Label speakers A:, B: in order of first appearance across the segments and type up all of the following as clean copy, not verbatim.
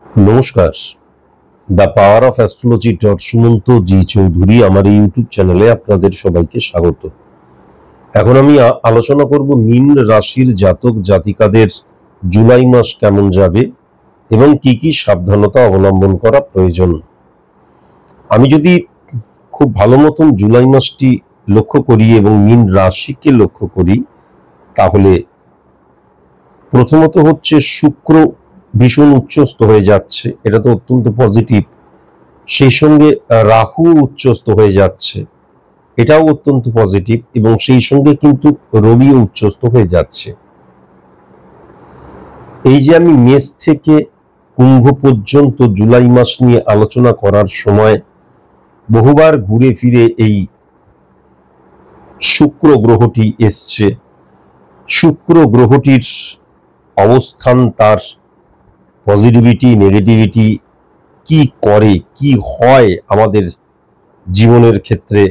A: নমস্কার। The power of astrology Sumanta ji Chowdhury আমার এই ইউটিউব চ্যানেলে আপনাদের সবাইকে স্বাগত। এখন আমি আলোচনা করব মীন রাশির জাতক জাতিকাদের জুলাই মাস কেমন যাবে এবং কি কি সাবধানতা অবলম্বন করা প্রয়োজন। আমি যদি খুব ভালো মতন জুলাই মাসটি লক্ষ্য করি এবং মীন রাশিকে লক্ষ্য করি, তাহলে প্রথমত হচ্ছে শুক্র ভীষণ উচ্চস্থ হয়ে যাচ্ছে, এটা তো অত্যন্ত পজিটিভ। সেই সঙ্গে রাহু উচ্চস্থ হয়ে যাচ্ছে, এটাও অত্যন্ত পজিটিভ, এবং সেই সঙ্গে কিন্তু রবিও উচ্চস্থ হয়ে যাচ্ছে। এই যে আমি মেষ থেকে কুম্ভ পর্যন্ত জুলাই মাস নিয়ে আলোচনা করার সময় বহুবার ঘুরে ফিরে এই শুক্র গ্রহটি এসছে। শুক্র গ্রহটির অবস্থান, তার পজিটিভিটি নেগেটিভিটি কি করে, কি হয় আমাদের জীবনের ক্ষেত্রে,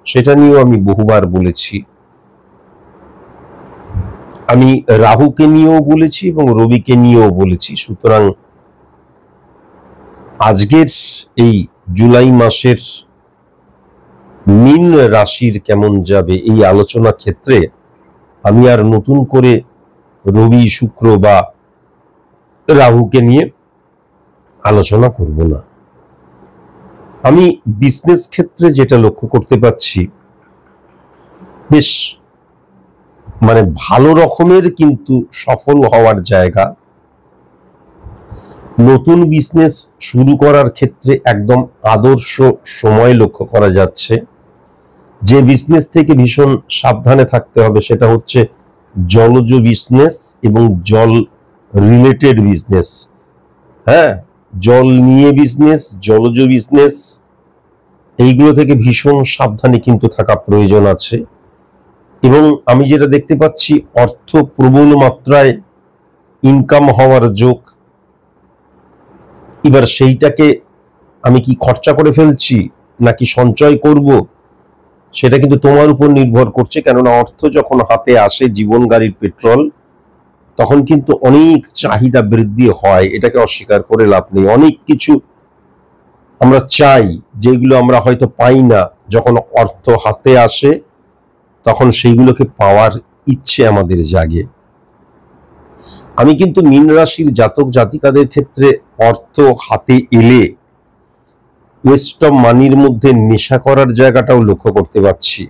A: সেটা নিয়েও আমি বহুবার বলেছি। আমি রাহুকে নিয়েও বলেছি এবং রবিকে নিয়েও বলেছি। সুতরাং আজকের এই জুলাই মাসের মীন রাশির কেমন যাবে এই আলোচনা ক্ষেত্রে আমি আর নতুন করে রবি শুক্র বা রাহুকে নিয়ে আলোচনা করব না। আমি বিজনেস ক্ষেত্রে যেটা লক্ষ্য করতে পাচ্ছি, বেশ ভালো রকমের কিন্তু সফল হওয়ার জায়গা। নতুন বিজনেস শুরু করার ক্ষেত্রে একদম আদর্শ সময় লক্ষ্য করা যাচ্ছে। যে বিজনেস থেকে ভীষণ সাবধানে থাকতে হবে সেটা হচ্ছে জলজ বিজনেস এবং জল রিলেটেড বিজনেস। হ্যাঁ, জল নিয়ে বিজনেস, জলজ বিজনেস, এইগুলো থেকে ভীষণ সাবধানে কিন্তু থাকা প্রয়োজন আছে। এবং আমি যেটা দেখতে পাচ্ছি, অর্থ প্রবল মাত্রায় ইনকাম হওয়ার যোগ। এবার সেইটাকে আমি কি খরচা করে ফেলছি নাকি সঞ্চয় করব, সেটা কিন্তু তোমার উপর নির্ভর করছে। কেননা অর্থ যখন হাতে আসে, জীবন গাড়ির পেট্রোল, তখন কিন্তু অনেক চাহিদা বৃদ্ধি হয়, এটাকে অস্বীকার করে লাভ নেই। অনেক কিছু আমরা চাই যেগুলো আমরা হয়তো পাই না, যখন অর্থ হাতে আসে তখন সেইগুলোকে পাওয়ার ইচ্ছে আমাদের জাগে। আমি কিন্তু মীন রাশির জাতক জাতিকাদের ক্ষেত্রে অর্থ হাতে এলে ওয়েস্ট অফ মানির মধ্যে নেশা করার জায়গাটাও লক্ষ্য করতে পারছি,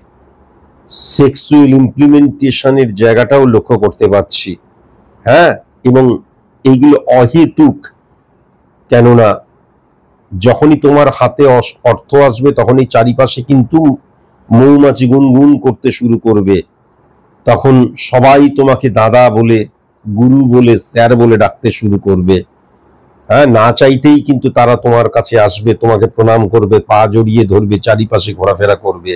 A: সেক্সুয়াল ইমপ্লিমেন্টেশনের জায়গাটাও লক্ষ্য করতে পারছি। হ্যাঁ, এবং এইগুলো অহেতুক। কেননা যখনই তোমার হাতে অর্থ আসবে তখনই চারিপাশে কিন্তু মৌমাছি গুনগুন করতে শুরু করবে। তখন সবাই তোমাকে দাদা বলে, গুরু বলে, স্যার বলে ডাকতে শুরু করবে। হ্যাঁ, না চাইতেই কিন্তু তারা তোমার কাছে আসবে, তোমাকে প্রণাম করবে, পা জড়িয়ে ধরবে, চারিপাশে ঘোরাফেরা করবে।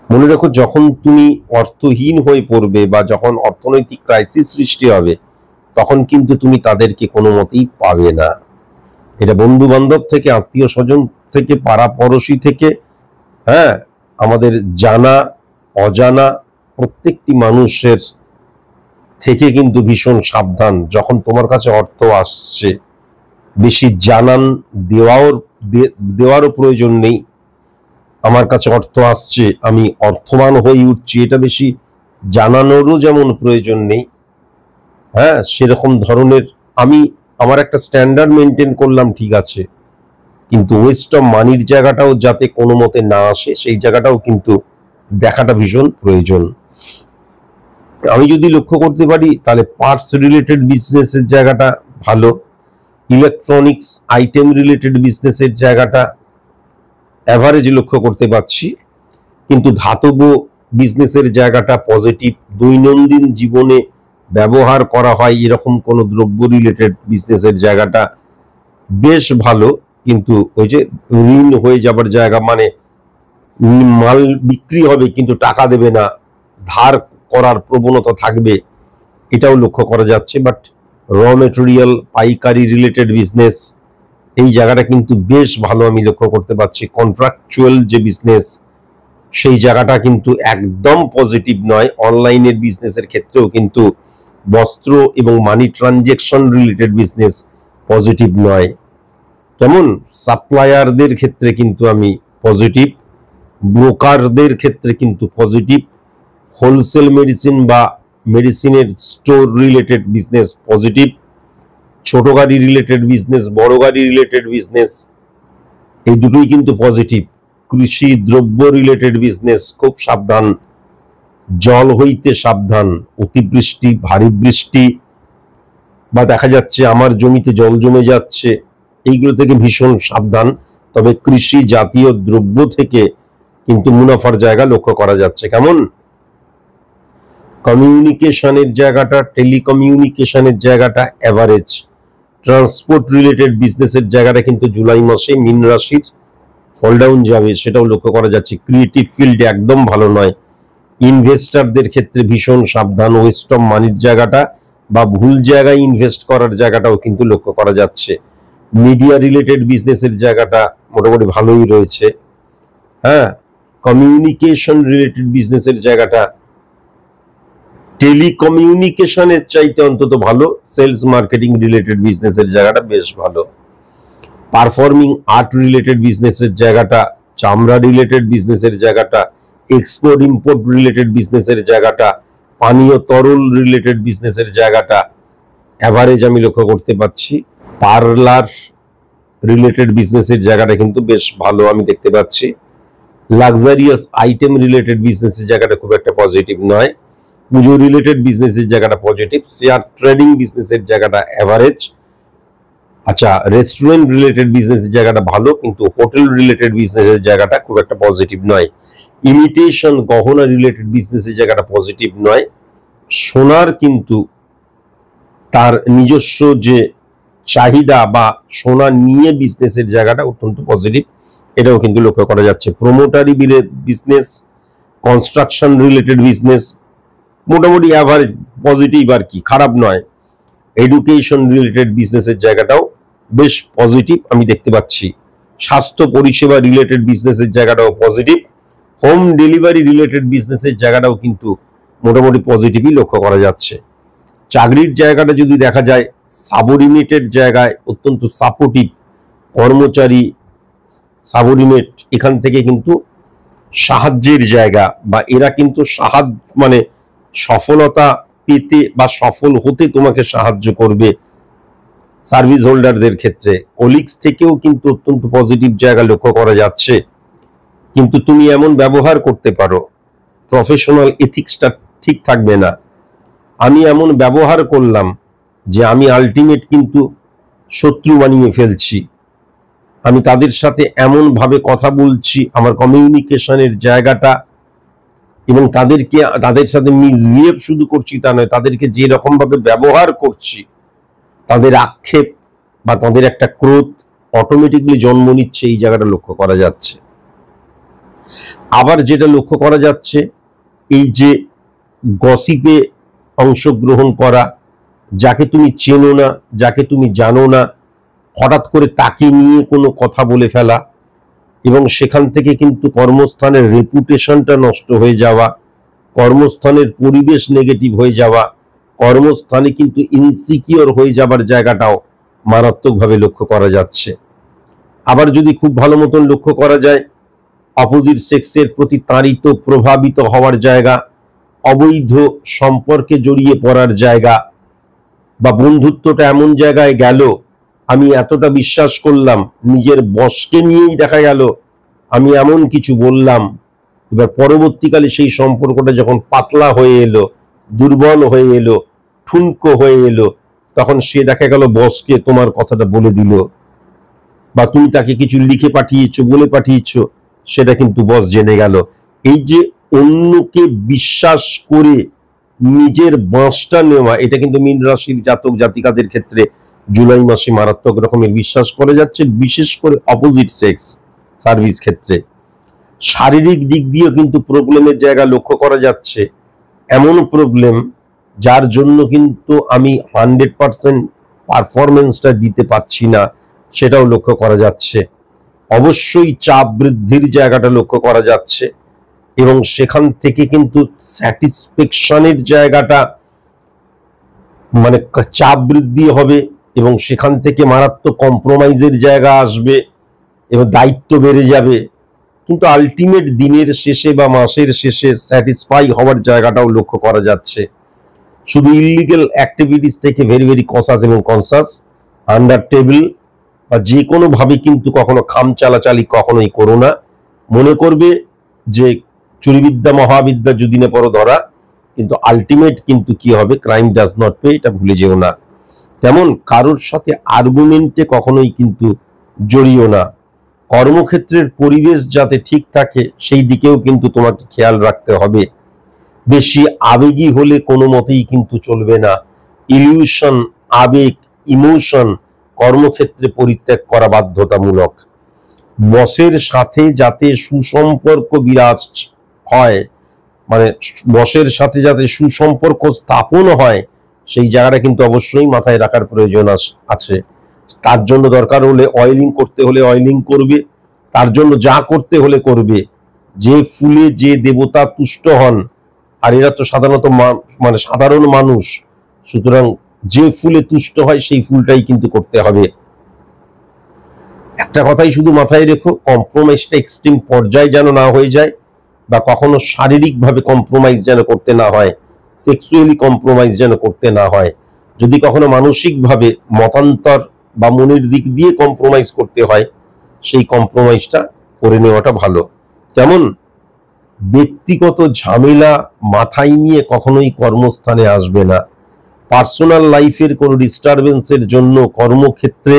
A: মনে রাখো, যখন তুমি অর্থহীন হয়ে পড়বে বা যখন অর্থনৈতিক ক্রাইসিস সৃষ্টি হবে, তখন কিন্তু তুমি তাদেরকে কোনো মতেই পাবে না। এটা বন্ধু বান্ধব থেকে, আত্মীয় স্বজন থেকে, পাড়া পড়শি থেকে, হ্যাঁ, আমাদের জানা অজানা প্রত্যেকটি মানুষের থেকে কিন্তু ভীষণ সাবধান। যখন তোমার কাছে অর্থ আসছে, বেশি জানান দেওয়ারও প্রয়োজন নেই। আমার কাছে অর্থ আসছে, আমি অর্থবান হয়ে উঠছি, এটা বেশি জানানোরও যেমন প্রয়োজন নেই। হ্যাঁ, সেরকম ধরনের আমি আমার একটা স্ট্যান্ডার্ড মেনটেন করলাম, ঠিক আছে, কিন্তু ওয়েস্ট অফ মানির জায়গাটাও যাতে কোনো মতে না আসে, সেই জায়গাটাও কিন্তু দেখাটা ভীষণ প্রয়োজন। আমি যদি লক্ষ্য করতে পারি, তাহলে পার্টস রিলেটেড বিজনেসের জায়গাটা ভালো, ইলেকট্রনিক্স আইটেম রিলেটেড বিজনেসের জায়গাটা অ্যাভারেজ লক্ষ্য করতে পারছি। কিন্তু ধাতব বিজনেসের জায়গাটা পজিটিভ। দৈনন্দিন জীবনে ব্যবহার করা হয় এরকম কোনো দ্রব্য রিলেটেড বিজনেসের জায়গাটা বেশ ভালো। কিন্তু ওই যে ঋণ হয়ে যাবার জায়গা, মাল বিক্রি হবে কিন্তু টাকা দেবে না, ধার করার প্রবণতা থাকবে, এটাও লক্ষ্য করা যাচ্ছে। বাট র মেটেরিয়াল পাইকারি রিলেটেড বিজনেস, এই জায়গাটা কিন্তু বেশ ভালো আমি লক্ষ্য করতে পারছি। কন্ট্রাকচুয়াল যে বিজনেস, সেই জায়গাটা কিন্তু একদম পজিটিভ নয়। অনলাইনের বিজনেসের ক্ষেত্রেও কিন্তু বস্ত্র এবং মানি ট্রানজেকশন রিলেটেড বিজনেস, পজিটিভ নয়। কেমন? সাপ্লায়ারদের ক্ষেত্রে কিন্তু আমি পজিটিভ, ব্রোকারদের ক্ষেত্রে কিন্তু পজিটিভ, হোলসেল মেডিসিন বা মেডিসিনের স্টোর রিলেটেড বিজনেস পজিটিভ, ছোট গাড়ি রিলেটেড বিজনেস, বড় গাড়ি রিলেটেড বিজনেস, এই দুটোই কিন্তু পজিটিভ। কৃষি দ্রব্য রিলেটেড বিজনেস খুব সাবধান, জল হইতে সাবধান, অতিবৃষ্টি, ভারী বৃষ্টি, বা দেখা যাচ্ছে আমার জমিতে জল জমে যাচ্ছে, এইগুলো থেকে ভীষণ সাবধান। তবে কৃষি জাতীয় দ্রব্য থেকে কিন্তু মুনাফার জায়গা লক্ষ্য করা যাচ্ছে। কেমন? কমিউনিকেশনের জায়গাটা, টেলিকমিউনিকেশনের জায়গাটা এভারেজ। ট্রান্সপোর্ট রিলেটেড বিজনেসের জায়গাটা কিন্তু জুলাই মাসে মীন রাশির ফল ডাউন যাবে, সেটাও লক্ষ্য করা যাচ্ছে। ক্রিয়েটিভ ফিল্ডে একদম ভালো নয়। ইনভেস্টারদের ক্ষেত্রে ভীষণ সাবধান, ওয়েস্ট অফ মানির জায়গাটা বা ভুল জায়গায় ইনভেস্ট করার জায়গাটাও কিন্তু লক্ষ্য করা যাচ্ছে। মিডিয়া রিলেটেড বিজনেসের জায়গাটা মোটামুটি ভালোই রয়েছে। হ্যাঁ, কমিউনিকেশন রিলেটেড বিজনেসের জায়গাটা টেলিকমিউনিকেশনের চাইতে অন্তত ভালো। সেলস মার্কেটিং রিলেটেড বিজনেসের জায়গাটা বেশ ভালো। পারফর্মিং আর্ট রিলেটেড বিজনেসের জায়গাটা, চামড়া রিলেটেড বিজনেসের জায়গাটা, এক্সপোর্ট ইম্পোর্ট রিলেটেড বিজনেসের জায়গাটা, পানীয় তরল রিলেটেড বিজনেসের জায়গাটা অ্যাভারেজ আমি লক্ষ্য করতে পাচ্ছি। পার্লার রিলেটেড বিজনেসের জায়গাটা কিন্তু বেশ ভালো আমি দেখতে পাচ্ছি। লাক্সারিয়াস আইটেম রিলেটেড বিজনেসের জায়গাটা খুব একটা পজিটিভ নয়। পুজো রিলেটেড বিজনেসের জায়গাটা পজিটিভ। শেয়ার ট্রেডিং বিজনেসের জায়গাটা অ্যাভারেজ। আচ্ছা, রেস্টুরেন্ট রিলেটেড বিজনেসের জায়গাটা ভালো, কিন্তু হোটেল রিলেটেড বিজনেসের জায়গাটা খুব একটা পজিটিভ নয়। ইমিটেশন গহনা রিলেটেড বিজনেসের জায়গাটা পজিটিভ নয়। সোনার কিন্তু তার নিজস্ব যে চাহিদা বা সোনা নিয়ে বিজনেসের জায়গাটা অত্যন্ত পজিটিভ, এটাও কিন্তু লক্ষ্য করা যাচ্ছে। প্রমোটারি বিজনেস, কনস্ট্রাকশন রিলেটেড বিজনেস মোটামুটি অ্যাভারেজ পজিটিভ, আর কি, খারাপ নয়। এডুকেশন রিলেটেড বিজনেসের জায়গাটাও বেশ পজিটিভ আমি দেখতে পাচ্ছি। স্বাস্থ্য পরিষেবা রিলেটেড বিজনেসের জায়গাটাও পজিটিভ। হোম ডেলিভারি রিলেটেড বিজনেসের জায়গাটাও কিন্তু মোটামুটি পজিটিভই লক্ষ্য করা যাচ্ছে। চাকরির জায়গাটা যদি দেখা যায়, সাবঅর্ডিনেটেড জায়গায় অত্যন্ত সাপোর্টিভ, কর্মচারী সাবঅর্ডিনেট এখান থেকে কিন্তু সাহায্যের জায়গা, বা এরা কিন্তু মানে সফলতা পেতে বা সফল হতে তোমাকে সাহায্য করবে। সার্ভিস হোল্ডারদের ক্ষেত্রে কলিগস থেকেও কিন্তু অত্যন্ত পজিটিভ জায়গা লক্ষ্য করা যাচ্ছে। কিন্তু তুমি এমন ব্যবহার করতে পারো, প্রফেশনাল এথিক্সটা ঠিক থাকবে না। আমি এমন ব্যবহার করলাম যে আমি আলটিমেট কিন্তু শত্রু বানিয়ে ফেলছি। আমি তাদের সাথে এমন ভাবে কথা বলছি, আমার কমিউনিকেশনের জায়গাটা, এবং তাদের সাথে মিসবিহেভ শুধু করছি তা নয়, তাদেরকে যে রকম ভাবে ব্যবহার করছি, তাদের আক্ষেপ বা তাদের একটা ক্রোধ অটোমেটিকলি জন্ম নিচ্ছে, এই জায়গাটা লক্ষ্য করা যাচ্ছে। আবার যেটা লক্ষ্য করা যাচ্ছে, এই যে গসিপে অংশগ্রহণ করা, যাকে তুমি চেনো না, যাকে তুমি জানো না, হঠাৎ করে তাকে নিয়ে কোনো কথা বলে ফেলা, এবং সেখান থেকে কিন্তু কর্মস্থানের রেপুটেশনটা নষ্ট হয়ে যাওয়া, কর্মস্থানের পরিবেশ নেগেটিভ হয়ে যাওয়া, কর্মস্থানে কিন্তু ইনসিকিওর হয়ে যাবার জায়গাটাও মারাত্মকভাবে লক্ষ্য করা যাচ্ছে। আবার যদি খুব ভালো মতন লক্ষ্য করা যায়, অপোজিট সেক্সের প্রতি তাড়িত প্রভাবিত হওয়ার জায়গা, অবৈধ সম্পর্কে জড়িয়ে পড়ার জায়গা, বা বন্ধুত্বটা এমন জায়গায় গেল, আমি এতটা বিশ্বাস করলাম, নিজের বসকে নিয়েই দেখা গেল আমি এমন কিছু বললাম, এবার পরবর্তীকালে সেই সম্পর্কটা যখন পাতলা হয়ে এলো, দুর্বল হয়ে এলো, ঠুনকো হয়ে এলো, তখন সে দেখা গেল বসকে তোমার কথাটা বলে দিল, বা তুমি তাকে কিছু লিখে পাঠিয়েছো, বলে পাঠিয়েছো, সেটা কিন্তু বস জেনে গেল। এই যে অন্যকে বিশ্বাস করে নিজের বাঁশটা নেওয়া, এটা কিন্তু মীন রাশির জাতক জাতিকাদের ক্ষেত্রে জুলাই মাসে মারাত্মক রকমের বিশ্বাস করা যাচ্ছে, বিশেষ করে অপোজিট সেক্স সার্ভিস ক্ষেত্রে। শারীরিক দিক দিয়েও কিন্তু প্রবলেমের জায়গা লক্ষ্য করা যাচ্ছে, এমন প্রবলেম যার জন্য কিন্তু আমি 100% পারফরমেন্সটা দিতে পারছি না, সেটাও লক্ষ্য করা যাচ্ছে। অবশ্যই চাপ বৃদ্ধির জায়গাটা লক্ষ্য করা যাচ্ছে, এবং সেখান থেকে কিন্তু স্যাটিসফ্যাকশনের জায়গাটা, মানে চাপ বৃদ্ধি হবে এবং সেখান থেকে মারাত্মক কম্প্রোমাইজের জায়গা আসবে এবং দায়িত্ব বেড়ে যাবে, কিন্তু আলটিমেট দিনের শেষে বা মাসের শেষে স্যাটিসফাই হওয়ার জায়গাটাও লক্ষ্য করা যাচ্ছে। শুধু ইলিগাল অ্যাক্টিভিটিস থেকে ভেরি ভেরি কসাস এবং কনসাস, আন্ডার টেবিল বা যে কোনোভাবে কিন্তু কখনো খাম চালাচালি কখনোই করো না। মনে করবে যে চুরিবিদ্যা মহাবিদ্যা যদি না পড়ো ধরা, কিন্তু আলটিমেট কিন্তু কি হবে, ক্রাইম ডাজ নট পে, এটা ভুলে যেও না। তেমন কারোর সাথে আর্গুমেন্টে কখনোই কিন্তু জড়িও না। কর্মক্ষেত্রের পরিবেশ যাতে ঠিক থাকে সেই দিকেও কিন্তু তোমাকে খেয়াল রাখতে হবে। বেশি আবেগী হলে কোনো মতেই কিন্তু চলবে না। ইলিউশন, আবেগ, ইমোশন কর্মক্ষেত্রে পরিত্যাগ করা বাধ্যতামূলক। বসের সাথে যাতে সুসম্পর্ক বিরাজ হয়, মানে বসের সাথে যাতে সুসম্পর্ক স্থাপন হয়, সেই জায়গাটা কিন্তু অবশ্যই মাথায় রাখার প্রয়োজন আছে। তার জন্য দরকার হলে অয়েলিং করতে হলে অয়েলিং করবে, তার জন্য যা করতে হলে করবে। যে ফুলে যে দেবতা তুষ্ট হন, আর এরা তো সাধারণত মানে সাধারণ মানুষ, সুতরাং যে ফুলে তুষ্ট হয় সেই ফুলটাই কিন্তু করতে হবে। একটা কথাই শুধু মাথায় রেখো, কম্প্রোমাইজটা এক্সট্রিম পর্যায়ে যেন না হয়ে যায়, বা কখনো শারীরিকভাবে কম্প্রোমাইজ যেন করতে না হয়, সেক্সুয়ালি কম্প্রোমাইজ যেন করতে না হয়। যদি কখনো মানসিকভাবে মতান্তর বা মনের দিক দিয়ে কম্প্রোমাইজ করতে হয়, সেই কম্প্রোমাইজটা করে নেওয়াটা ভালো। যেমন ব্যক্তিগত ঝামেলা মাথায় নিয়ে কখনোই কর্মস্থানে আসবে না। পার্সোনাল লাইফের কোনো ডিস্টারবেন্সের জন্য কর্মক্ষেত্রে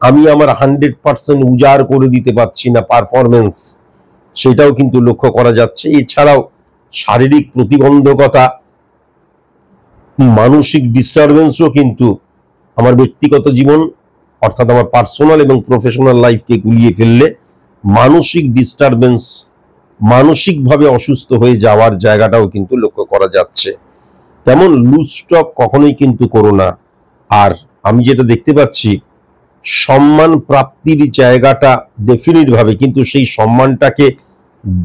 A: আমি আমার 100% উজাড় করে দিতে পারছি না পারফরমেন্স, সেটাও কিন্তু লক্ষ্য করা যাচ্ছে। এছাড়াও শারীরিক প্রতিবন্ধকতা, মানসিক ডিস্টারবেন্সও কিন্তু আমার ব্যক্তিগত জীবন অর্থাৎ আমার পার্সোনাল এবং প্রফেশনাল লাইফকে গুলিয়ে ফেললে মানসিক ডিস্টারবেন্স, মানসিকভাবে অসুস্থ হয়ে যাওয়ার জায়গাটাও কিন্তু লক্ষ্য করা যাচ্ছে। তেমন লুজ স্টপ কখনোই কিন্তু করো না। আর আমি যেটা দেখতে পাচ্ছি, সম্মান প্রাপ্তির জায়গাটা ডেফিনিট ভাবে, কিন্তু সেই সম্মানটাকে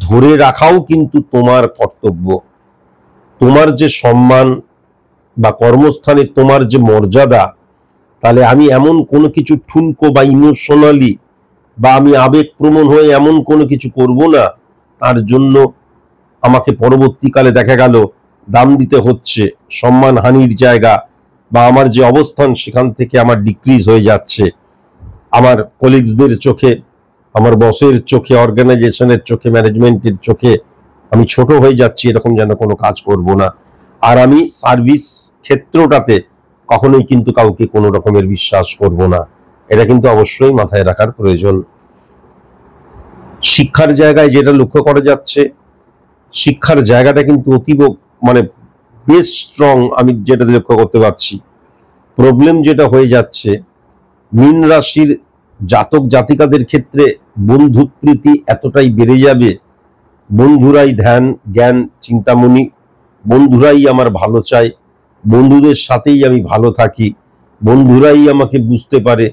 A: ধরে রাখাও কিন্তু তোমার কর্তব্য। তোমার যে সম্মান বা কর্মস্থানে তোমার যে মর্যাদা, তাহলে আমি এমন কোনো কিছু ঠুনকো বা ইমোশনালি বা আমি আবেগপ্রবণ হয়ে এমন কোনো কিছু করব না, তার জন্য আমাকে পরবর্তীকালে দেখা গেল দাম দিতে হচ্ছে, সম্মান হানির জায়গা বা আমার যে অবস্থান সেখান থেকে আমার ডিক্রিজ হয়ে যাচ্ছে, আমার কলিগসদের চোখে, আমার বসের চোখে, অর্গানাইজেশনের চোখে, ম্যানেজমেন্টের চোখে আমি ছোট হয়ে যাচ্ছি, এরকম যেন কোনো কাজ করব না। আর আমি সার্ভিস ক্ষেত্রটাতে কখনোই কিন্তু কাউকে কোনো রকমের বিশ্বাস করব না, এটা কিন্তু অবশ্যই মাথায় রাখার প্রয়োজন। শিক্ষার জায়গায় যেটা লক্ষ্য করা যাচ্ছে, শিক্ষার জায়গাটা কিন্তু অতীব মানে বেশ স্ট্রং, আমি যেটা লক্ষ্য করতে পারছি। প্রবলেম যেটা হয়ে যাচ্ছে, মীন রাশির জাতক জাতিকাদের ক্ষেত্রে বন্ধুপ্রীতি এতটাই বেড়ে যাবে, বন্ধুরাই ধ্যান জ্ঞান চিন্তামণি, বন্ধুরাই আমার ভালো চায়, বন্ধুদের সাথেই আমি ভালো থাকি, বন্ধুরাই আমাকে বুঝতে পারে,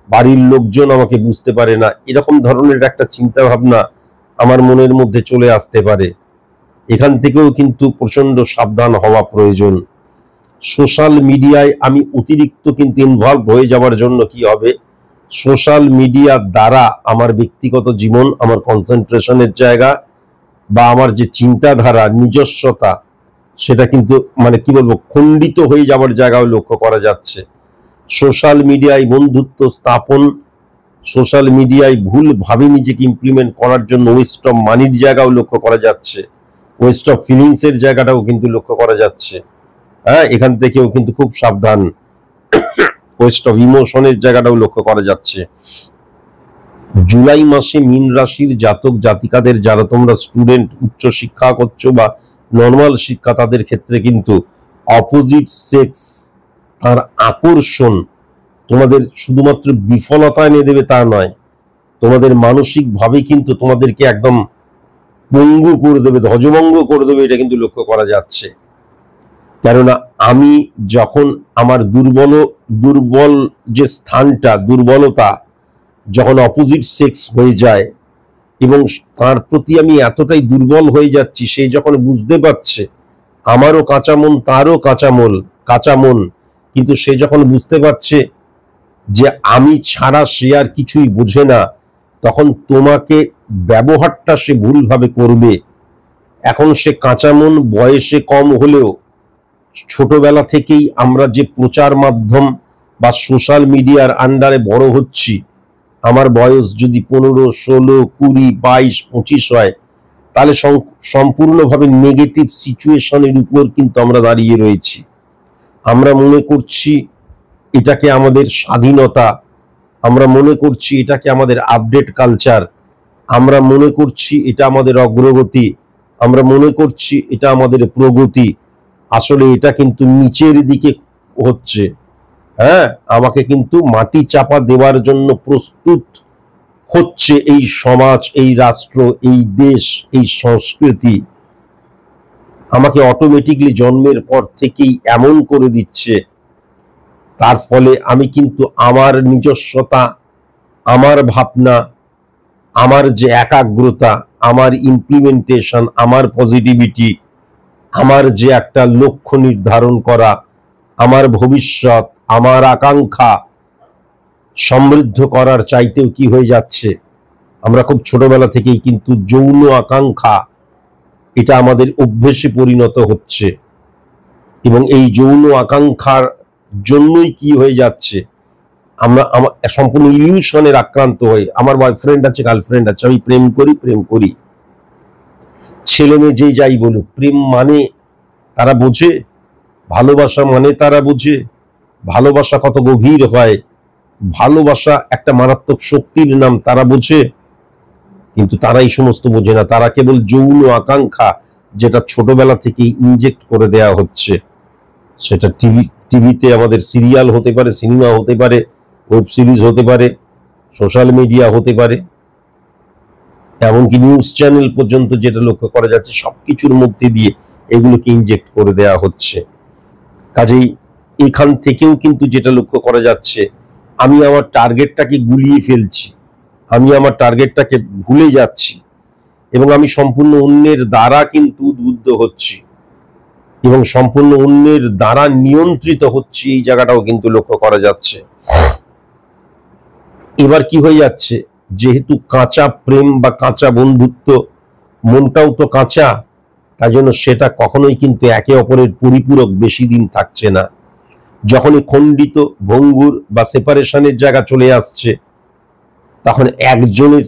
A: বাড়ির লোকজন আমাকে বুঝতে পারে না, এরকম ধরনের একটা চিন্তা ভাবনা আমার মনের মধ্যে চলে আসতে পারে। এখান থেকেও কিন্তু প্রচন্ড সাবধান হওয়া প্রয়োজন। সোশ্যাল মিডিয়ায় আমি অতিরিক্ত কিন্তু ইনভলভ হয়ে যাওয়ার জন্য কি হবে, সোশ্যাল মিডিয়ার দ্বারা আমার ব্যক্তিগত জীবন, আমার কনসেন্ট্রেশনের জায়গা বা আমার যে চিন্তাধারা, নিজস্বতা, সেটা কিন্তু মানে কি বলবো, খণ্ডিত হয়ে যাওয়ার জায়গাও লক্ষ্য করা যাচ্ছে। সোশ্যাল মিডিয়ায় বন্ধুত্ব স্থাপন, সোশ্যাল মিডিয়ায় ভুলভাবে নিজেকে ইমপ্লিমেন্ট করার জন্য ওয়েস্ট অফ মানির জায়গাও লক্ষ্য করা যাচ্ছে, ওয়েস্ট অফ ফিলিংসের জায়গাটাও কিন্তু লক্ষ্য করা যাচ্ছে। হ্যাঁ, এখান থেকেও কিন্তু খুব সাবধান। ওয়েস্ট অফ ইমোশনের জায়গাটাও লক্ষ্য করা যাচ্ছে। জুলাই মাসে মীন রাশির জাতক জাতিকাদের, যারা তোমরা স্টুডেন্ট, উচ্চ শিক্ষা করছো বা নর্মাল শিক্ষা, তাদের ক্ষেত্রে কিন্তু অপোজিট সেক্স তার আকর্ষণ তোমাদের শুধুমাত্র বিফলতা এনে দেবে তা নয়, তোমাদের মানসিকভাবে কিন্তু তোমাদেরকে একদম পঙ্গু করে দেবে, ধ্বজভঙ্গ করে দেবে, এটা কিন্তু লক্ষ্য করা যাচ্ছে। কেননা আমি যখন আমার দুর্বল যে স্থানটা, দুর্বলতা যখন অপোজিট সেক্স হয়ে যায় এবং তার প্রতি আমি এতটাই দুর্বল হয়ে যাচ্ছি, সে যখন বুঝতে পারছে আমারও কাঁচা মন, তারও কাঁচা মন, কিন্তু সে যখন বুঝতে পারছে যে আমি ছাড়া সে আর কিছুই বোঝে না, তখন তোমাকে ব্যবহারটা সে ভুলভাবে করবে। এখন সে কাঁচা মন, বয়সে কম হলেও ছোটবেলা থেকেই আমরা যে প্রচার মাধ্যম বা সোশ্যাল মিডিয়ার আন্ডারে বড় হচ্ছি, আমার বয়স যদি 15, 16, 20, 22, 25 হয়, তাহলে সম্পূর্ণভাবে নেগেটিভ সিচুয়েশনের উপর কিন্তু আমরা দাঁড়িয়ে রয়েছি। আমরা মনে করছি এটাকে আমাদের স্বাধীনতা, আমরা মনে করছি এটাকে আমাদের আপডেট কালচার, আমরা মনে করছি এটা আমাদের অগ্রগতি, আমরা মনে করছি এটা আমাদের প্রগতি। আসলে এটা কিন্তু নিচের দিকে হচ্ছে। হ্যাঁ, আমাকে কিন্তু মাটি চাপা দেওয়ার জন্য প্রস্তুত হচ্ছে এই সমাজ, এই রাষ্ট্র, এই দেশ, এই সংস্কৃতি। আমাকে অটোমেটিকলি জন্মের পর থেকেই এমন করে দিচ্ছে। তার ফলে আমি কিন্তু আমার নিজস্বতা, আমার ভাবনা, আমার যে একাগ্রতা, আমার ইমপ্লিমেন্টেশন, আমার পজিটিভিটি, আমার যে একটা লক্ষ্য নির্ধারণ করা, আমার ভবিষ্যৎ, আমার আকাঙ্ক্ষা সমৃদ্ধ করার চাইতেও কি হয়ে যাচ্ছে, আমরা খুব ছোটবেলা থেকেই কিন্তু যৌন আকাঙ্ক্ষা, এটা আমাদের অভ্যেসে পরিণত হচ্ছে। এবং এই যৌন আকাঙ্ক্ষার জন্যই কি হয়ে যাচ্ছে, আমরা সম্পূর্ণ ইলিউশনের আক্রান্ত হয়ে, আমার বয়ফ্রেন্ড আছে, গার্লফ্রেন্ড আছে, আমি প্রেম করি। ছেলে মেয়ে যেই যাই বলুক, প্রেম মানে তারা বোঝে, ভালোবাসা মানে তারা বোঝে, ভালোবাসা কত গভীর হয়, ভালোবাসা একটা মারাত্মক শক্তির নাম তারা বোঝে। কিন্তু তারা এই সমস্ত বোঝে না। তারা কেবল যৌন আকাঙ্ক্ষা, যেটা ছোটবেলা থেকে ইনজেক্ট করে দেয়া হচ্ছে, সেটা টিভিতে আমাদের সিরিয়াল হতে পারে, সিনেমা হতে পারে, ওয়েব সিরিজ হতে পারে, সোশ্যাল মিডিয়া হতে পারে, এমনকি নিউজ চ্যানেল পর্যন্ত যেটা লক্ষ্য করা যাচ্ছে, সবকিছুর মধ্যে দিয়ে এগুলোকে ইনজেক্ট করে দেয়া হচ্ছে। কাজেই এখান থেকেও কিন্তু যেটা লক্ষ্য করা যাচ্ছে, আমি আমার টার্গেটটাকে গুলিয়ে ফেলছি, আমি আমার টার্গেটটাকে ভুলে যাচ্ছি, এবং আমি সম্পূর্ণ অন্যের দ্বারা কিন্তু উদ্বুদ্ধ হচ্ছি এবং সম্পূর্ণ অন্যের দ্বারা নিয়ন্ত্রিত হচ্ছি। এই জায়গাটাও কিন্তু লক্ষ্য করা যাচ্ছে। এবার কি হয়ে যাচ্ছে, যেহেতু কাঁচা প্রেম বা কাঁচা বন্ধুত্ব, মনটাও তো কাঁচা, তাই জন্য সেটা কখনোই কিন্তু একে অপরের পরিপূরক বেশি দিন থাকছে না। যখনই খণ্ডিত, ভঙ্গুর বা সেপারেশনের জায়গা চলে আসছে, তখন একজনের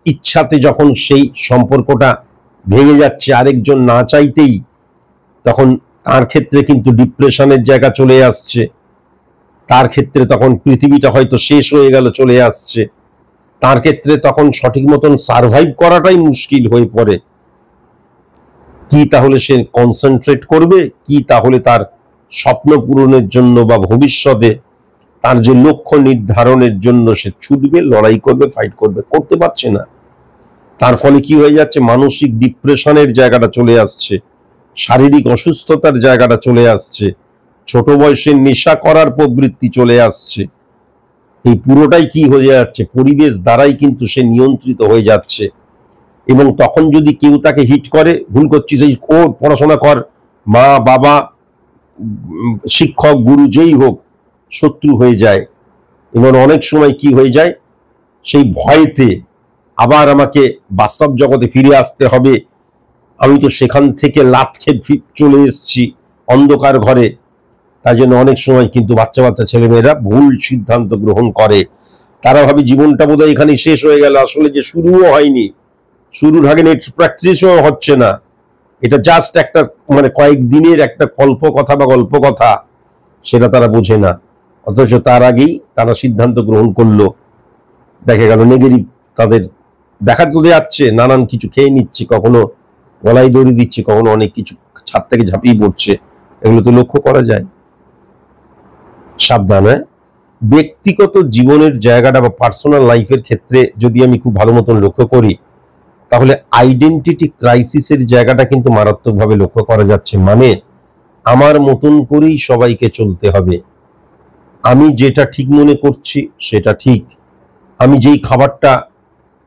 A: ইচ্ছাতে যখন সেই সম্পর্কটা ভেঙে যাচ্ছে আরেকজন না চাইতেই, তখন তার ক্ষেত্রে কিন্তু ডিপ্রেশনের জায়গা চলে আসছে, তার ক্ষেত্রে তখন পৃথিবীটা হয়তো শেষ হয়ে গেল চলে আসছে, তার ক্ষেত্রে তখন সঠিক মতন সার্ভাইভ করাটাই মুশকিল হয়ে পড়ে। কি তাহলে সে কনসেন্ট্রেট করবে, কি তাহলে তার স্বপ্ন পূরণের জন্য বা ভবিষ্যতে তার যে লক্ষ্য নির্ধারণের জন্য সে ছুটবে, লড়াই করবে, ফাইট করবে, করতে পারছে না। তার ফলে কি হয়ে যাচ্ছে, মানসিক ডিপ্রেশনের জায়গাটা চলে আসছে, শারীরিক অসুস্থতার জায়গাটা চলে আসছে, ছোট বয়সে নেশা করার প্রবৃত্তি চলে আসছে। এই পুরোটাই কি হয়ে যাচ্ছে, পরিবেশ দ্বারাই কিন্তু সে নিয়ন্ত্রিত হয়ে যাচ্ছে। এবং তখন যদি কেউ তাকে হিট করে, ভুল করছিস, এই ও পড়াশোনা কর, মা বাবা, শিক্ষক, গুরু যেই হোক শত্রু হয়ে যায়। এবং অনেক সময় কি হয়ে যায়, সেই ভয়তে আবার আমাকে বাস্তব জগতে ফিরে আসতে হবে, আমি তো সেখান থেকে লাথ খেয়ে চলে এসেছি অন্ধকার ঘরে। তাই জন্য অনেক সময় কিন্তু বাচ্চা বাচ্চা ছেলেমেয়েরা ভুল সিদ্ধান্ত গ্রহণ করে। তারা ভাবে জীবনটা বোধহয় এখানে শেষ হয়ে গেল, আসলে যে শুরুও হয়নি, শুরুর আগে নেট প্র্যাকটিসও হচ্ছে না, এটা জাস্ট একটা মানে কয়েকদিনের একটা কল্পকথা বা গল্প কথা, সেটা তারা বোঝে না। অথচ তার আগেই তারা সিদ্ধান্ত গ্রহণ করলো, দেখা গেল নেগেটিভ তাদের দেখা তো যাচ্ছে, নানান কিছু খেয়ে নিচ্ছে, কখনো গলায় দড়ি দিচ্ছে, কখনো অনেক কিছু ছাদ থেকে ঝাঁপিয়ে পড়ছে, এগুলো তো লক্ষ্য করা যায়। সাবধান। ব্যক্তিগত জীবনের জায়গাটা বা পার্সোনাল লাইফের ক্ষেত্রে যদি আমি খুব ভালো মতন লক্ষ্য করি, তাহলে আইডেন্টিটি ক্রাইসিসের জায়গাটা কিন্তু মারাত্মকভাবে লক্ষ্য করা যাচ্ছে। মানে আমার মতন করেই সবাইকে চলতে হবে, আমি যেটা ঠিক মনে করছি সেটা ঠিক, আমি যেই খাবারটা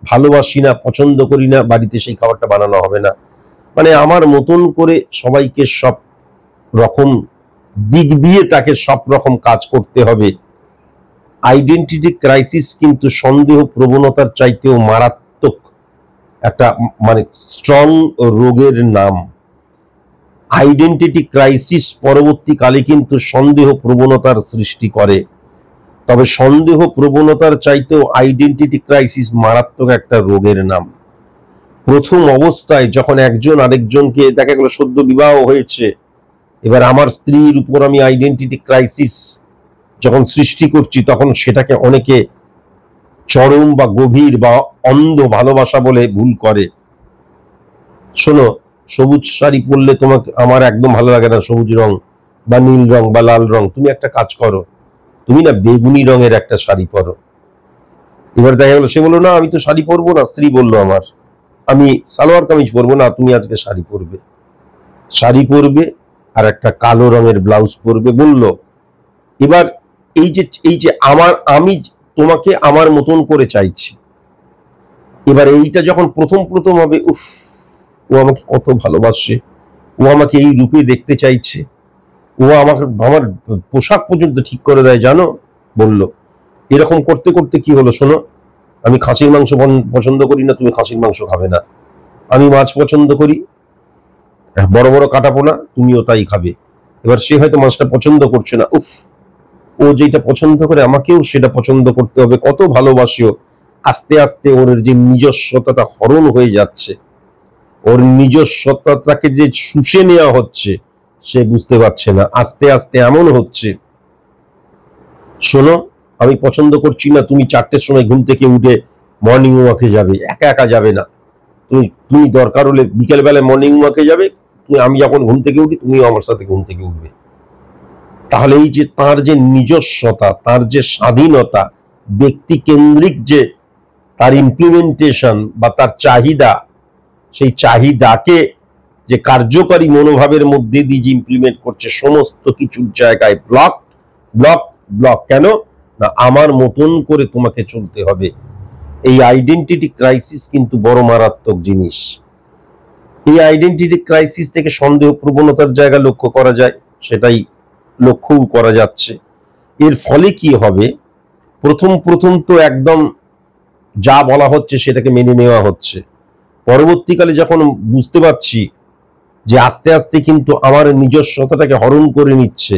A: ভালোবাসি না, পছন্দ করি না, বাড়িতে সেই খাবারটা বানানো হবে না। মানে আমার মতন করে সবাইকে সব রকম দিক দিয়ে তাকে সব রকম কাজ করতে হবে। আইডেন্টিটি ক্রাইসিস কিন্তু সন্দেহ প্রবণতার চাইতেও মারাত্মক একটা মানে স্ট্রং রোগের নাম। আইডেন্টিটি ক্রাইসিস পরবর্তীকালে কিন্তু সন্দেহ প্রবণতার সৃষ্টি করে, তবে সন্দেহ প্রবণতার চাইতেও আইডেন্টিটি ক্রাইসিস মারাত্মক একটা রোগের নাম। প্রথম অবস্থায় যখন একজন আরেকজনকে, দেখা গেল সদ্য বিবাহ হয়েছে, এবার আমার স্ত্রীর উপর আমি আইডেন্টিটি ক্রাইসিস যখন সৃষ্টি করছি, তখন সেটাকে অনেকে চরম বা গভীর বা অন্ধ ভালোবাসা বলে ভুল করে। শোনো, সবুজ শাড়ি পরলে তোমাকে আমার একদম ভালো লাগে না, সবুজ রং বা নীল রং বা লাল রং। তুমি একটা কাজ করো, তুমি না বেগুনি রঙের একটা শাড়ি পরো। এবার দেখা গেল সে বললো না আমি তো শাড়ি পরবো না, স্ত্রী বললো আমার আমি সালোয়ার কামিজ পরবো না, তুমি আজকে শাড়ি পরবে। শাড়ি পরবে আর একটা কালো রঙের ব্লাউজ পরবে বললো। এবার এই যে আমি তোমাকে আমার মতন করে চাইছি, এবার এইটা যখন প্রথম হবে, উফ ও আমাকে কত ভালোবাসে, ও আমাকে এই রূপে দেখতে চাইছে, ও আমার পোশাক পর্যন্ত ঠিক করে দেয় জানো, বলল। এরকম করতে করতে কি হলো শোনো, আমি খাসির মাংস পছন্দ করি না, তুমি খাসির মাংস খাবে না। আমি মাছ পছন্দ করি, বড় বড় কাটাপোনা, তুমিও তাই খাবে। এবার সে হয়তো মাছটা পছন্দ করছে না, উফ ও যেটা পছন্দ করে আমাকেও সেটা পছন্দ করতে হবে, কত ভালোবাসিও। আস্তে আস্তে ওর যে নিজস্বতাটা হরণ হয়ে যাচ্ছে, ওর নিজস্বতাটাকে যে শুষে নেওয়া হচ্ছে সে বুঝতে পারছে না। আস্তে আস্তে এমন হচ্ছে, শোনো আমি পছন্দ করছি না, তুমি 4টের সময় ঘুম থেকে উঠে মর্নিং ওয়াকে যাবে, একা একা যাবে না, তুমি দরকার হলে বিকেল বেলায় মর্নিং ওয়াকে যাবে, আমি যখন ঘুম থেকে উঠি তুমিও আমার সাথে ঘুম থেকে উঠবে। তাহলে এই যে তার যে নিজস্বতা, তার যে স্বাধীনতা, ব্যক্তি কেন্দ্রিক যে তার ইমপ্লিমেন্টেশন বা তার চাহিদা, সেই চাহিদাকে যে কার্যকরী মনোভাবের মধ্যে দিয়ে যে ইমপ্লিমেন্ট করছে, সমস্ত কিছুর জায়গায় ব্লক ব্লক ব্লক। কেন না, আমার মতন করে তোমাকে চলতে হবে। এই আইডেন্টিটি ক্রাইসিস কিন্তু বড় মারাত্মক জিনিস। এই আইডেন্টিটি ক্রাইসিস থেকে সন্দেহ প্রবণতার জায়গা লক্ষ্য করা যায়, সেটাই লক্ষ্যও করা যাচ্ছে। এর ফলে কি হবে, প্রথম তো একদম যা বলা হচ্ছে সেটাকে মেনে নেওয়া হচ্ছে। পরবর্তীকালে যখন বুঝতে পারছি যে আস্তে আস্তে কিন্তু আমার নিজস্বতাটাকে হরণ করে নিচ্ছে,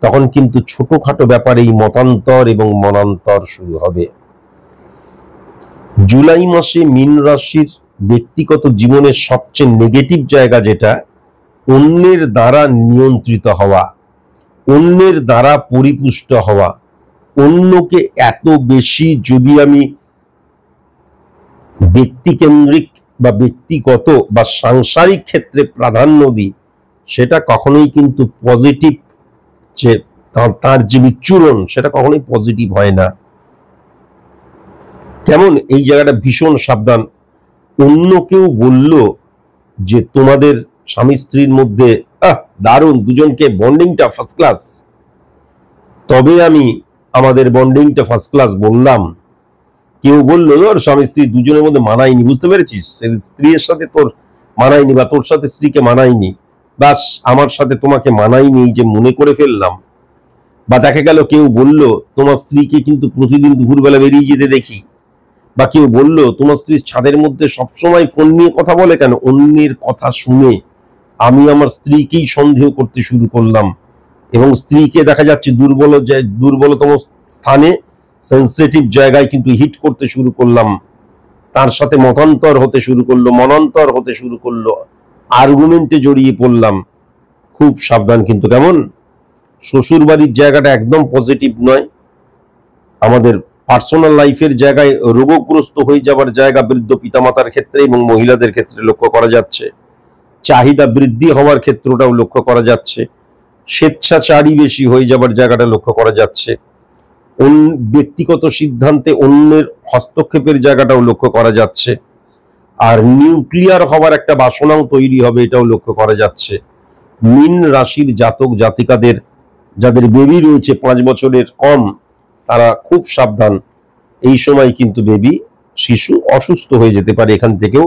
A: তখন কিন্তু ছোটখাটো ব্যাপারে এই মতান্তর এবং মনান্তর শুরু হবে। জুলাই মাসে মীন রাশির ব্যক্তিগত জীবনের সবচেয়ে নেগেটিভ জায়গা যেটা, অন্যের দ্বারা নিয়ন্ত্রিত হওয়া, অন্যের দ্বারা পরিপুষ্ট হওয়া। অন্যকে এত বেশি যদি আমি ব্যক্তিকেন্দ্রিক বা ব্যক্তিগত বা সাংসারিক ক্ষেত্রে প্রাধান্য দিই, সেটা কখনোই কিন্তু পজিটিভ, যে তার যে বিচরণ সেটা কখনোই পজিটিভ হয় না। কেমন এই জায়গাটা ভীষণ সাবধান। অন্য কেউ বলল যে তোমাদের স্বামী স্ত্রীর মধ্যে দারুণ, দুজনকে বন্ডিংটা ফার্স্ট ক্লাস, তবে আমি আমাদের বন্ডিংটা ফার্স্ট ক্লাস বললাম। কেউ বললো ওর স্বামী স্ত্রী দুজনের মধ্যে মানায়নি, বুঝতে পেরেছিস, স্ত্রীর সাথে তোর মানায়নি বা তোর সাথে স্ত্রীকে মানায়নি, বাস আমার সাথে তোমাকে মানায়নি, এই যে মনে করে ফেললাম। বা দেখা গেল কেউ বলল তোমার স্ত্রীকে কিন্তু প্রতিদিন দুপুরবেলা বেরিয়ে যেতে দেখি, বা কেউ বলল তোমার স্ত্রী ছাদের মধ্যে সবসময় ফোন নিয়ে কথা বলে কেন। অন্যের কথা শুনে আমি আমার স্ত্রীকেই সন্দেহ করতে শুরু করলাম, এবং স্ত্রীকে দেখা যাচ্ছে দুর্বলতম স্থানে, সেন্সিটিভ জায়গায় কিন্তু হিট করতে শুরু করলাম, তার সাথে মতান্তর হতে শুরু করলো, মনান্তর হতে শুরু করলো, আর্গুমেন্টে জড়িয়ে পড়লাম। খুব সাবধান কিন্তু। কেমন, শ্বশুর বাড়ির জায়গাটা একদম পজিটিভ নয়। আমাদের পার্সোনাল লাইফের জায়গায় রোগগ্রস্ত হয়ে যাবার জায়গা বৃদ্ধ পিতামাতার ক্ষেত্রে এবং মহিলাদের ক্ষেত্রে লক্ষ্য করা যাচ্ছে। চাহিদা বৃদ্ধি হওয়ার ক্ষেত্রটাও লক্ষ্য করা যাচ্ছে। স্বেচ্ছাচারী বেশি হয়ে যাবার জায়গাটা লক্ষ্য করা যাচ্ছে। ব্যক্তিগত সিদ্ধান্তে অন্যের হস্তক্ষেপের জায়গাটাও লক্ষ্য করা যাচ্ছে। আর নিউক্লিয়ার হওয়ার একটা বাসনাও তৈরি হবে, এটাও লক্ষ্য করা যাচ্ছে। মীন রাশির জাতক জাতিকাদের যাদের বেবি রয়েছে 5 বছরের কম, তারা খুব সাবধান। এই সময় কিন্তু বেবি শিশু অসুস্থ হয়ে যেতে পারে, এখান থেকেও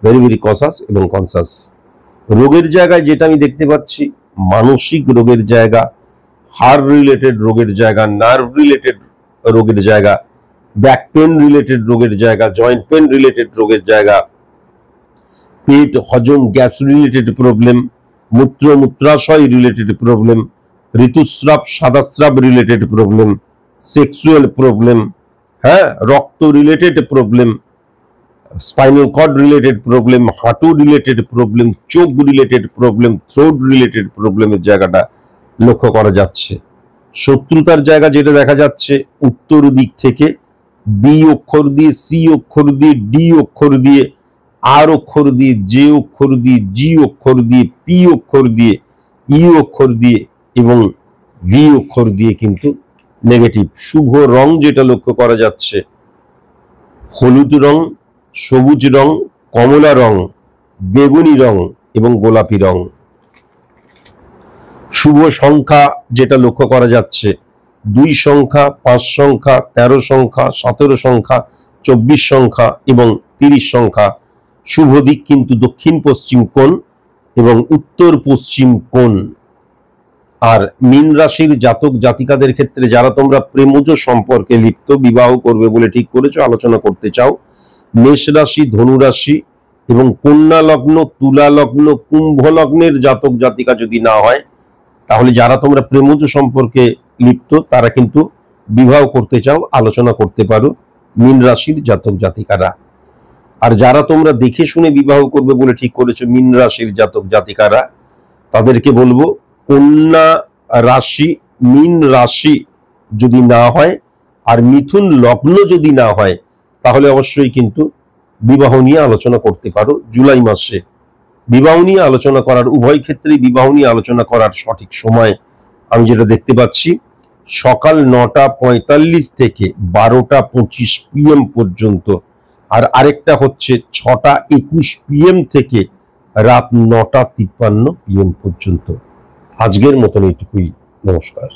A: ভেরি ভেরি কসাস এবং কনসাস। রোগের জায়গায় যেটা আমি দেখতে পাচ্ছি, মানসিক রোগের জায়গা, হার্ট রিলেটেড রোগের জায়গা, নার্ভ রিলেটেড রোগের জায়গা, ব্যাক পেন রিলেটেড রোগের জায়গা, জয়েন্ট পেন রিলেটেড রোগের জায়গা, পেট হজম গ্যাস রিলেটেড প্রবলেম, মূত্রাশয় রিলেটেড প্রবলেম, ঋতুস্রাব সাদাস্রাব রিলেটেড প্রবলেম, সেক্সুয়াল প্রবলেম, হ্যাঁ, রক্ত related problem, spinal cord related problem, হাঁটু রিলেটেড প্রবলেম, চোখ রিলেটেড প্রবলেম, থ্রোট রিলেটেড প্রবলেমের জায়গাটা লক্ষ্য করা যাচ্ছে। শত্রুতার জায়গা যেটা দেখা যাচ্ছে উত্তর দিক থেকে বি অক্ষর দিয়ে, সি অক্ষর দিয়ে, ডি অক্ষর দিয়ে, আর অক্ষর দিয়ে, জে অক্ষর দিয়ে, জি অক্ষর দিয়ে, পি অক্ষর দিয়ে, ই অক্ষর দিয়ে এবং ভি অক্ষর দিয়ে কিন্তু নেগেটিভ। শুভ রং যেটা লক্ষ্য করা যাচ্ছে হলুদ রং, সবুজ রং, কমলা রং, বেগুনি রং এবং গোলাপি রং। শুভ সংখ্যা যেটা লক্ষ্য করা যাচ্ছে 2 সংখ্যা, 5 সংখ্যা, 13 সংখ্যা, 17 সংখ্যা, 24 সংখ্যা এবং 30 সংখ্যা। শুভ দিক কিন্তু দক্ষিণ পশ্চিম কোণ এবং উত্তর পশ্চিম কোণ। আর মীন রাশির জাতক জাতিকাদের ক্ষেত্রে যারা তোমরা প্রেমজ সম্পর্কে লিপ্ত, বিবাহ করবে বলে ঠিক করেছো, আলোচনা করতে চাও, মেষ রাশি, ধনু রাশি এবং কন্যা লগ্ন, তুলা লগ্ন, কুম্ভ লগ্নের জাতক জাতিকা যদি না হয়, তাহলে যারা তোমরা প্রেমজ সম্পর্কে লিপ্ত তারা কিন্তু বিবাহ করতে চাও, আলোচনা করতে পারো মীন রাশির জাতক জাতিকারা। আর যারা তোমরা দেখে শুনে বিবাহ করবে বলে ঠিক করেছো মীন রাশির জাতক জাতিকারা, তাদেরকে বলবো কন্যা রাশি, মীন রাশি যদি না হয় আর মিথুন লগ্ন যদি না হয়, তাহলে অবশ্যই কিন্তু বিবাহ নিয়ে আলোচনা করতে পারো। জুলাই মাসে বিবাহ নিয়ে আলোচনা করার, উভয় ক্ষেত্রে বিবাহ নিয়ে আলোচনা করার সঠিক সময় আমি যেটা দেখতে পাচ্ছি সকাল 9:45 থেকে 12:25 PM পর্যন্ত, আর আরেকটা হচ্ছে 6:21 PM থেকে রাত 9:53 PM পর্যন্ত। আজকের মতন এইটুকুই, নমস্কার।